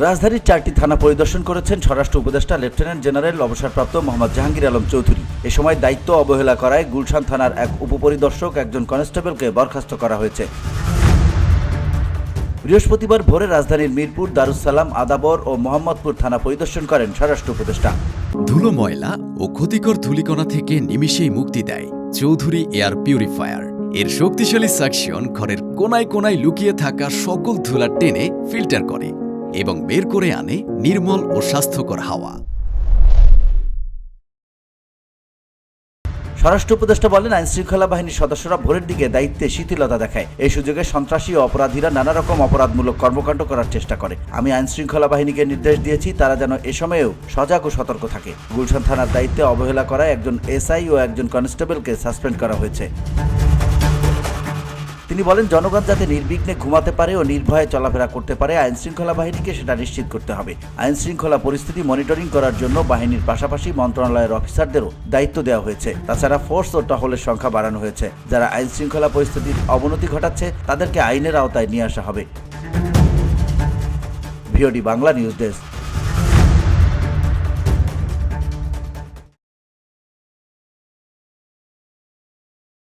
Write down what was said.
রাজধানীর 4টি থানা পরিদর্শন করেছেন স্বরাষ্ট্র উপদেষ্টা লেফটেন্যান্ট জেনারেল অবসরপ্রাপ্ত মোহাম্মদ জাহাঙ্গীর আলম চৌধুরী। এ সময় দায়িত্ব অবহেলা করায় গুলশান থানার এক উপপরিদর্শক, একজন কনস্টেবলকে বরখাস্ত করা হয়েছে। বৃহস্পতিবার ভোরে রাজধানীর মিরপুর, দারুস-সালাম, আদাবর ও মোহাম্মদপুর থানা পরিদর্শন করেন স্বরাষ্ট্র উপদেষ্টা। ধুলো, ময়লা ও ক্ষতিকর ধূলিকণা থেকে নিমিষেই মুক্তি দেয় চৌধুরী এয়ার পিউরিফায়ার। এর শক্তিশালী সাকশন ঘরের কোনায় কোনায় লুকিয়ে থাকা সকল ধুলা টেনে ফিল্টার করে এবং বের করে আনে নির্মল ও স্বাস্থ্যকর হাওয়া। স্বরাষ্ট্র উপদেষ্টা বলেন, আইনশৃঙ্খলা বাহিনীর সদস্যরা ভোরের দিকে দায়িত্বে শিথিলতা দেখায়। এই সুযোগে সন্ত্রাসী ও অপরাধীরা নানা রকম অপরাধমূলক কর্মকাণ্ড করার চেষ্টা করে। আমি আইনশৃঙ্খলা বাহিনীকে নির্দেশ দিয়েছি তারা যেন এ সময়েও সজাগ ও সতর্ক থাকে। গুলশান থানার দায়িত্বে অবহেলা করায় একজন এসআই ও একজন কনস্টেবলকে সাসপেন্ড করা হয়েছে। তিনি বলেন, জনগণ যাতে নির্বিঘ্নে ঘুমাতে পারে ও নির্ভয়ে চলাফেরা করতে পারে, আইনশৃঙ্খলা বাহিনীকে সেটা নিশ্চিত করতে হবে। আইনশৃঙ্খলা পরিস্থিতি মনিটরিং করার জন্য বাহিনীর পাশাপাশি মন্ত্রণালয়ের অফিসারদেরও দায়িত্ব দেওয়া হয়েছে। তাছাড়া ফোর্স ও টহলের সংখ্যা বাড়ানো হয়েছে। যারা আইনশৃঙ্খলা পরিস্থিতির অবনতি ঘটাচ্ছে তাদেরকে আইনের আওতায় নিয়ে আসা হবে। VOD Bangla news desk.